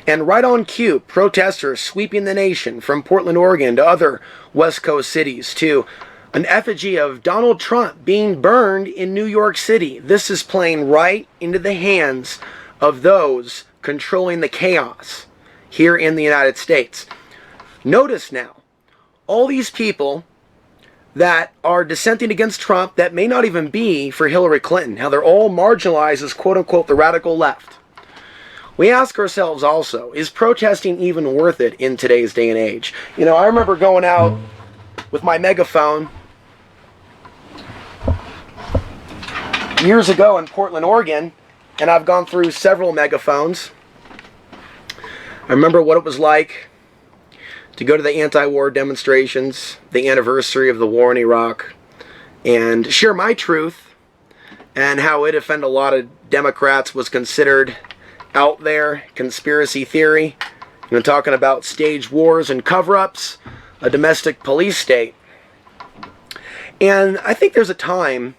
And right on cue, protesters sweeping the nation from Portland, Oregon to other West Coast cities to an effigy of Donald Trump being burned in New York City. This is playing right into the hands of those controlling the chaos here in the United States. Notice now, all these people that are dissenting against Trump that may not even be for Hillary Clinton, how they're all marginalized as quote-unquote the radical left. We ask ourselves also, is protesting even worth it in today's day and age? You know, I remember going out with my megaphone years ago in Portland, Oregon, and I've gone through several megaphones. I remember what it was like to go to the anti-war demonstrations, the anniversary of the war in Iraq, and share my truth, and how it offended a lot of Democrats, was considered out there, conspiracy theory, talking about staged wars and cover-ups, a domestic police state. And I think there's a time,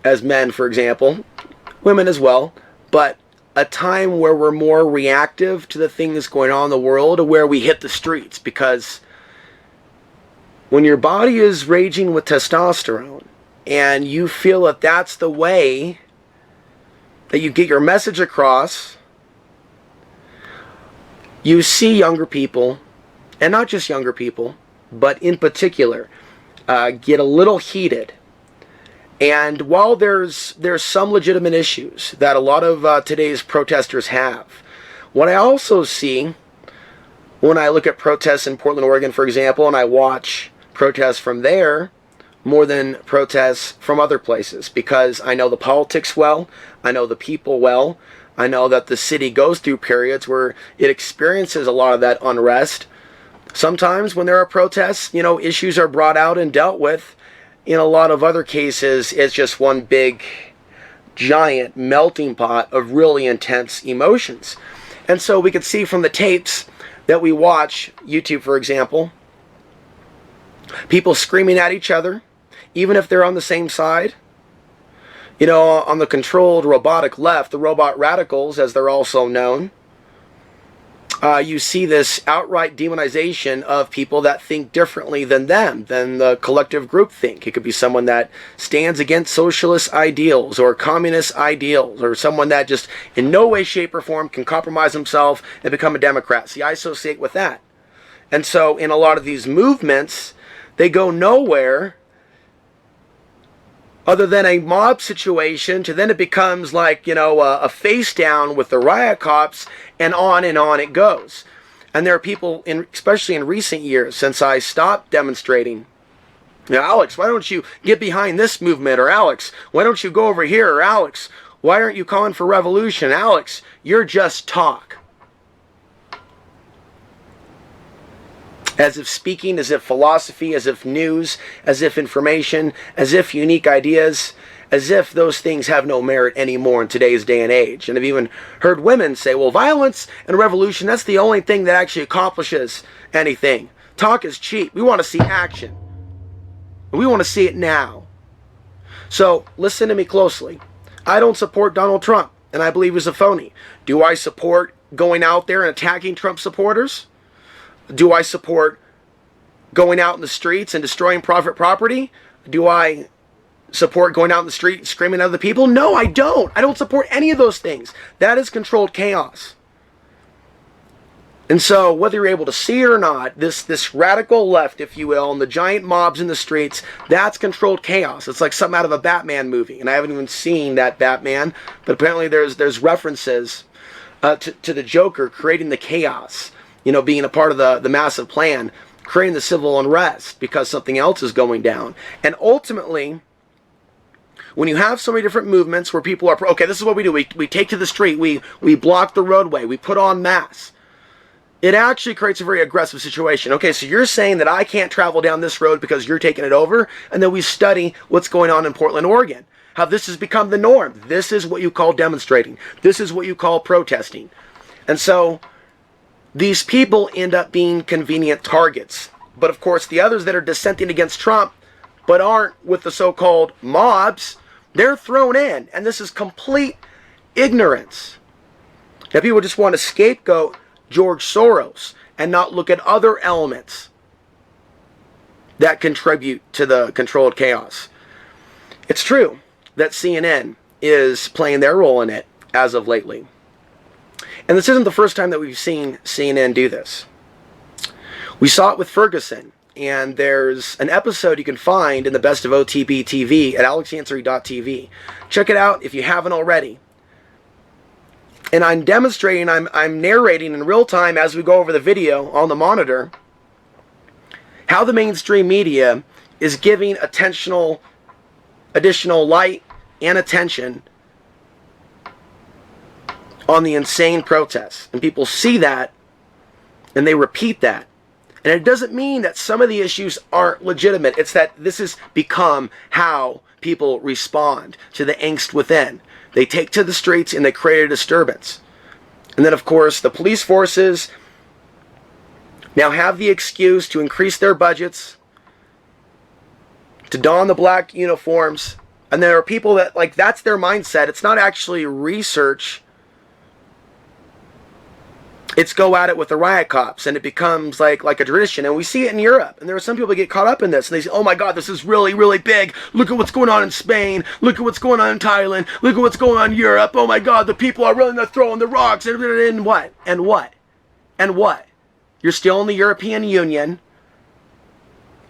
as men, for example, women as well, but a time where we're more reactive to the things going on in the world, where we hit the streets, because when your body is raging with testosterone and you feel that that's the way that you get your message across, you see younger people, and not just younger people, but in particular, get a little heated. And while there's some legitimate issues that a lot of today's protesters have, what I also see when I look at protests in Portland, Oregon, for example, and I watch protests from there more than protests from other places, because I know the politics well, I know the people well, I know that the city goes through periods where it experiences a lot of that unrest. Sometimes when there are protests, issues are brought out and dealt with. In a lot of other cases, it's just one big, giant melting pot of really intense emotions. And so we could see from the tapes that we watch, YouTube for example, people screaming at each other, even if they're on the same side. On the controlled robotic left, the robot radicals, as they're also known, you see this outright demonization of people that think differently than them, than the collective group think. It could be someone that stands against socialist ideals or communist ideals, or someone that just in no way, shape, or form can compromise himself and become a Democrat. See, I associate with that. And so in a lot of these movements, they go nowhere other than a mob situation, to then it becomes like, a face down with the riot cops, and on it goes. And there are people, especially in recent years, since I stopped demonstrating, Alex, why don't you get behind this movement? Or Alex, why don't you go over here? Or Alex, why aren't you calling for revolution? Alex, you're just talk. As if speaking, as if philosophy, as if news, as if information, as if unique ideas, as if those things have no merit anymore in today's day and age. And I've even heard women say, well, violence and revolution, that's the only thing that actually accomplishes anything. Talk is cheap. We want to see action. We want to see it now. So listen to me closely. I don't support Donald Trump, and I believe he's a phony. Do I support going out there and attacking Trump supporters? Do I support going out in the streets and destroying private property? Do I support going out in the street screaming at other people? No, I don't. I don't support any of those things. That is controlled chaos. And so whether you're able to see it or not, this radical left, if you will, and the giant mobs in the streets, that's controlled chaos. It's like something out of a Batman movie. And I haven't even seen that Batman, but apparently there's references to the Joker creating the chaos. Being a part of the massive plan, creating the civil unrest because something else is going down. And ultimately, when you have so many different movements where people are, okay, this is what we do. We take to the street. We block the roadway. We put on masks. It actually creates a very aggressive situation. Okay, so you're saying that I can't travel down this road because you're taking it over? And then we study what's going on in Portland, Oregon. How this has become the norm. This is what you call demonstrating. This is what you call protesting. And so these people end up being convenient targets. But of course, the others that are dissenting against Trump, but aren't with the so-called mobs, they're thrown in. And this is complete ignorance. That people just want to scapegoat George Soros and not look at other elements that contribute to the controlled chaos. It's true that CNN is playing their role in it as of lately. And this isn't the first time that we've seen CNN do this. We saw it with Ferguson, and there's an episode you can find in the Best of OTB TV at alexansary.tv. Check it out if you haven't already. And I'm demonstrating, I'm narrating in real time as we go over the video on the monitor how the mainstream media is giving additional light and attention on the insane protests. And people see that and they repeat that. And it doesn't mean that some of the issues aren't legitimate. It's that this has become how people respond to the angst within. They take to the streets and they create a disturbance. And then, of course, the police forces now have the excuse to increase their budgets, to don the black uniforms. And there are people that, like, that's their mindset. It's not actually research. It's go at it with the riot cops, and it becomes like a tradition. And we see it in Europe. And there are some people that get caught up in this, and they say, oh my God, this is really, really big. Look at what's going on in Spain. Look at what's going on in Thailand. Look at what's going on in Europe. Oh my God, the people are really not throwing the rocks. And what? And what? And what? You're still in the European Union.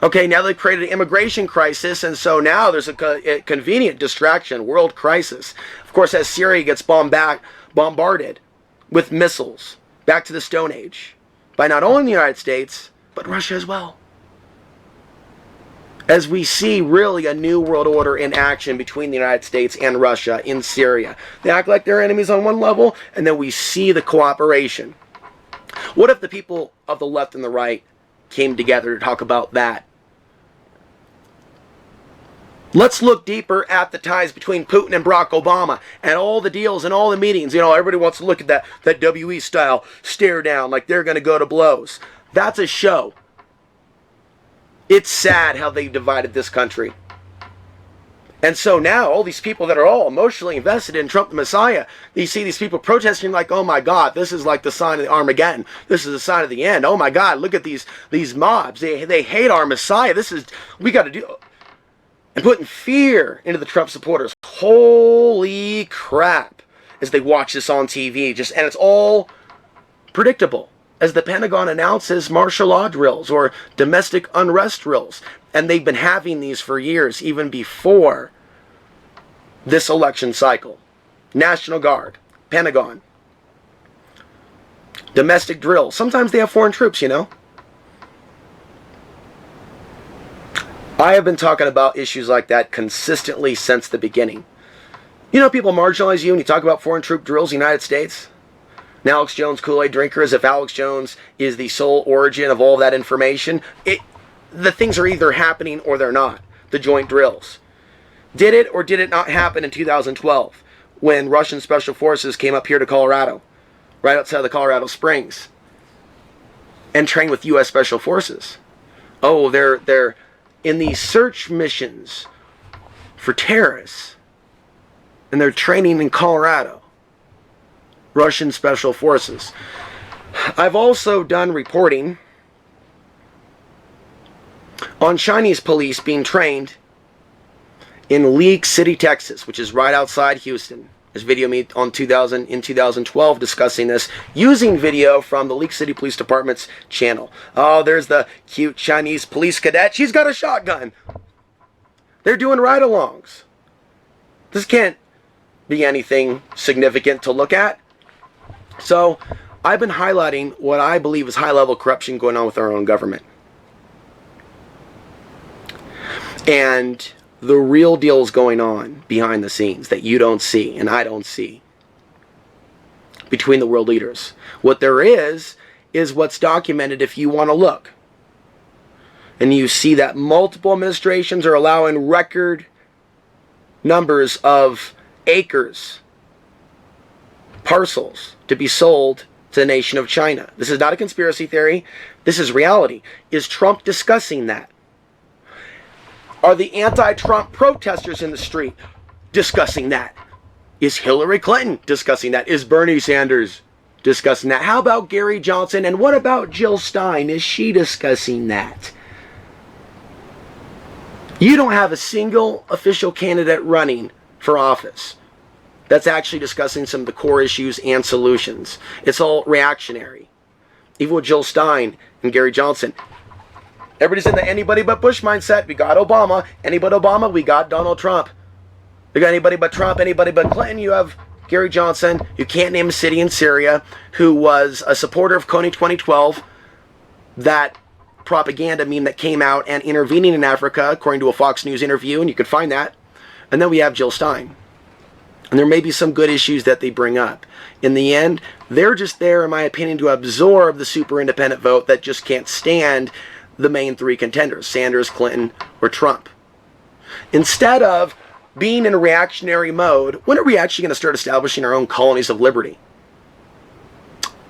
Okay, now they've created an immigration crisis, and so now there's a convenient distraction, world crisis. Of course, as Syria gets bombarded with missiles, back to the Stone Age, by not only the United States, but Russia as well. As we see really a new world order in action between the United States and Russia in Syria. They act like they're enemies on one level, and then we see the cooperation. What if the people of the left and the right came together to talk about that? Let's look deeper at the ties between Putin and Barack Obama and all the deals and all the meetings. You know, everybody wants to look at that WE style stare down like they're going to go to blows. That's a show. It's sad how they divided this country. And so now all these people that are all emotionally invested in Trump the Messiah, you see these people protesting like, oh my God, this is like the sign of the Armageddon. This is the sign of the end. Oh my God, look at these mobs. They hate our Messiah. We got to do... And putting fear into the Trump supporters. Holy crap. As they watch this on TV. And it's all predictable. As the Pentagon announces martial law drills or domestic unrest drills. And they've been having these for years, even before this election cycle. National Guard, Pentagon, domestic drills. Sometimes they have foreign troops, you know. I have been talking about issues like that consistently since the beginning. You know, people marginalize you when you talk about foreign troop drills in the United States. And Alex Jones, Kool-Aid drinker, as if Alex Jones is the sole origin of all that information. The things are either happening or they're not. The joint drills. Did it or did it not happen in 2012 when Russian special forces came up here to Colorado, right outside of the Colorado Springs, and trained with U.S. Special Forces? Oh, they're in these search missions for terrorists, and they're training in Colorado. Russian Special Forces. I've also done reporting on Chinese police being trained in League City, Texas, which is right outside Houston. There's video me in 2012 discussing this, using video from the League City Police Department's channel. Oh, there's the cute Chinese police cadet. She's got a shotgun. They're doing ride-alongs. This can't be anything significant to look at. So, I've been highlighting what I believe is high-level corruption going on with our own government. And the real deal is going on behind the scenes that you don't see and I don't see between the world leaders. What there is what's documented if you want to look. And you see that multiple administrations are allowing record numbers of acres, parcels, to be sold to the nation of China. This is not a conspiracy theory. This is reality. Is Trump discussing that? Are the anti-Trump protesters in the street discussing that? Is Hillary Clinton discussing that? Is Bernie Sanders discussing that? How about Gary Johnson? And what about Jill Stein? Is she discussing that? You don't have a single official candidate running for office that's actually discussing some of the core issues and solutions. It's all reactionary. Even with Jill Stein and Gary Johnson, everybody's in the anybody but Bush mindset. We got Obama. Anybody but Obama, we got Donald Trump. We got anybody but Trump, anybody but Clinton. You have Gary Johnson, you can't name a city in Syria, who was a supporter of Kony 2012, that propaganda meme that came out, and intervening in Africa, according to a Fox News interview, and you can find that. And then we have Jill Stein. And there may be some good issues that they bring up. In the end, they're just there, in my opinion, to absorb the super independent vote that just can't stand the main three contenders, Sanders, Clinton, or Trump. Instead of being in a reactionary mode, when are we actually going to start establishing our own colonies of liberty?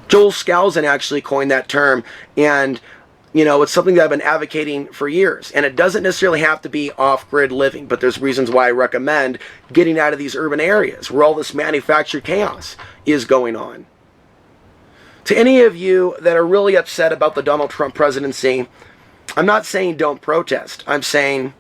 Joel Skousen actually coined that term, and it's something that I've been advocating for years. And it doesn't necessarily have to be off-grid living, but there's reasons why I recommend getting out of these urban areas where all this manufactured chaos is going on. To any of you that are really upset about the Donald Trump presidency, I'm not saying don't protest. I'm saying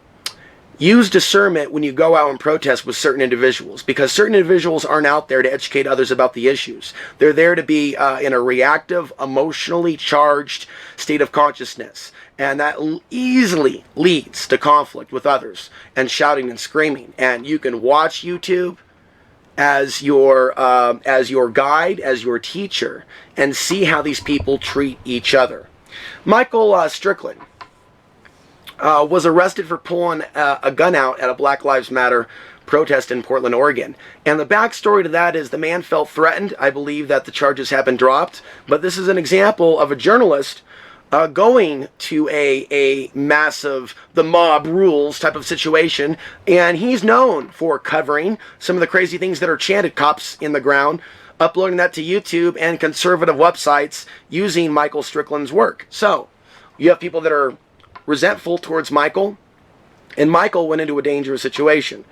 use discernment when you go out and protest with certain individuals, because certain individuals aren't out there to educate others about the issues. They're there to be in a reactive, emotionally charged state of consciousness, and that easily leads to conflict with others and shouting and screaming. And you can watch YouTube as your guide, as your teacher, and see how these people treat each other. Michael Strickland was arrested for pulling a gun out at a Black Lives Matter protest in Portland, Oregon. And the backstory to that is the man felt threatened. I believe that the charges have been dropped. But this is an example of a journalist going to a massive, the mob rules type of situation. And he's known for covering some of the crazy things that are chanted, cops in the ground, uploading that to YouTube and conservative websites using Michael Strickland's work. So you have people that are resentful towards Michael, and Michael went into a dangerous situation.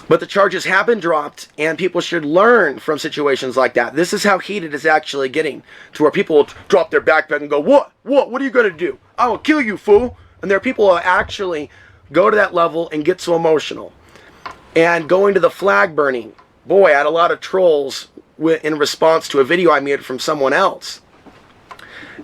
But the charges have been dropped, and people should learn from situations like that. This is how heated it's actually getting, to where people will drop their backpack and go, what are you going to do? I will kill you, fool. And there are people who actually go to that level and get so emotional. And going to the flag burning, boy, I had a lot of trolls in response to a video I made from someone else.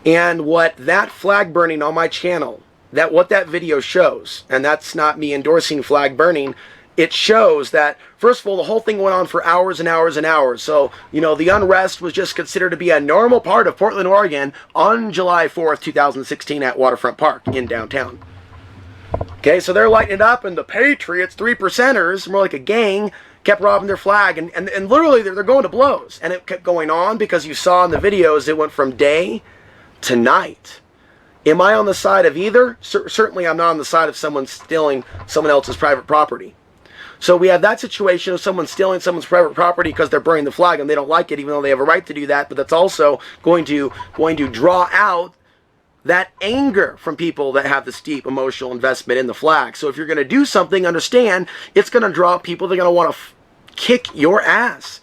And what that flag burning on my channel, what that video shows, and that's not me endorsing flag burning, it shows that, first of all, the whole thing went on for hours and hours and hours. So, the unrest was just considered to be a normal part of Portland, Oregon on July 4th, 2016 at Waterfront Park in downtown. Okay, so they're lighting it up, and the Patriots, 3%ers, more like a gang, kept robbing their flag, and literally they're going to blows. And it kept going on because you saw in the videos it went from day to night. Am I on the side of either? Certainly I'm not on the side of someone stealing someone else's private property. So we have that situation of someone stealing someone's private property because they're burning the flag and they don't like it, even though they have a right to do that. But that's also going to draw out that anger from people that have this deep emotional investment in the flag. So if you're going to do something, understand it's going to draw people that are going to want to kick your ass.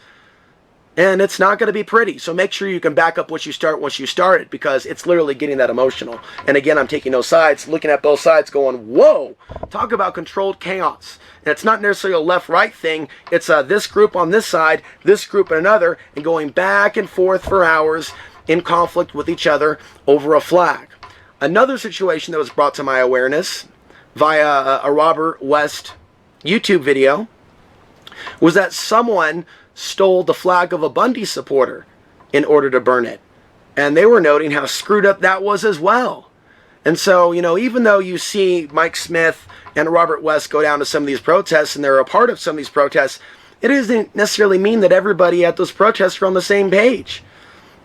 And it's not going to be pretty. So make sure you can back up what you start once you start it, because it's literally getting that emotional. And again, I'm taking no sides, looking at both sides going, whoa, talk about controlled chaos. And it's not necessarily a left-right thing. It's this group on this side, this group on another, and going back and forth for hours in conflict with each other over a flag. Another situation that was brought to my awareness via a Robert West YouTube video was that someone stole the flag of a Bundy supporter in order to burn it. And they were noting how screwed up that was as well. And so, even though you see Mike Smith and Robert West go down to some of these protests and they're a part of some of these protests, it doesn't necessarily mean that everybody at those protests are on the same page.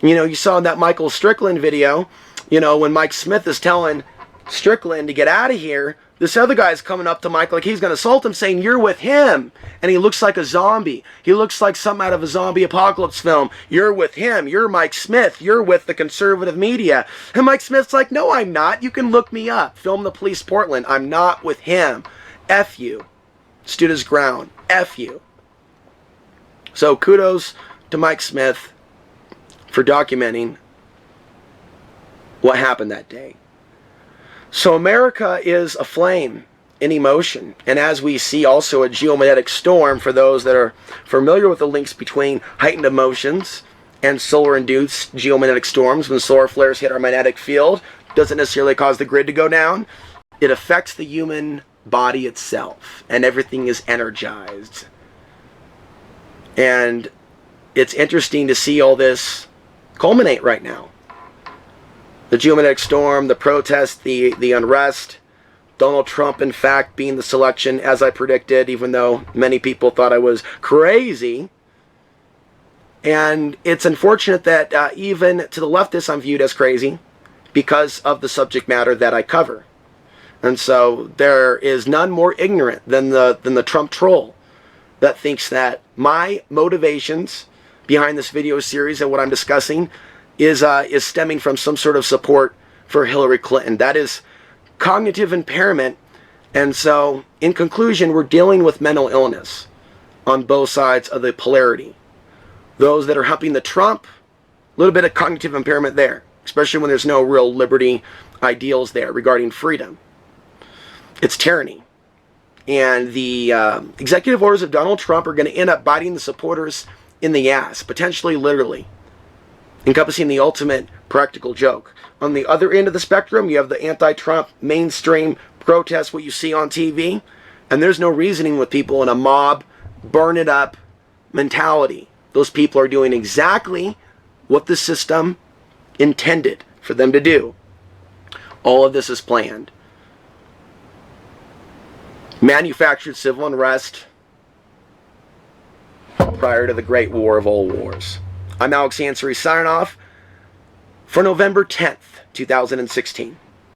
You saw in that Michael Strickland video, when Mike Smith is telling Strickland to get out of here, this other guy's coming up to Mike like he's going to assault him, saying, you're with him. And he looks like a zombie. He looks like something out of a zombie apocalypse film. You're with him. You're Mike Smith. You're with the conservative media. And Mike Smith's like, no, I'm not. You can look me up. Film the Police Portland. I'm not with him. F you. Stood his ground. F you. So kudos to Mike Smith. for documenting what happened that day. So America is aflame in emotion, and as we see also a geomagnetic storm, for those that are familiar with the links between heightened emotions and solar-induced geomagnetic storms, when solar flares hit our magnetic field, doesn't necessarily cause the grid to go down. It affects the human body itself, and everything is energized. And it's interesting to see all this culminate right now. The geomagnetic storm, the protest, the unrest, Donald Trump, in fact, being the selection, as I predicted, even though many people thought I was crazy. And it's unfortunate that even to the leftists I'm viewed as crazy because of the subject matter that I cover. And so there is none more ignorant than the Trump troll that thinks that my motivations behind this video series and what I'm discussing is stemming from some sort of support for Hillary Clinton. That is cognitive impairment. And so, in conclusion, we're dealing with mental illness on both sides of the polarity. Those that are humping the Trump, a little bit of cognitive impairment there, especially when there's no real liberty ideals there regarding freedom. It's tyranny. And the executive orders of Donald Trump are going to end up biting the supporters in the ass, potentially literally, encompassing the ultimate practical joke. On the other end of the spectrum, you have the anti-Trump mainstream protests, what you see on TV, and there's no reasoning with people in a mob, burn it up mentality. Those people are doing exactly what the system intended for them to do. All of this is planned. Manufactured civil unrest prior to the Great War of all wars. I'm Alex Ansari signing off for November 10th, 2016.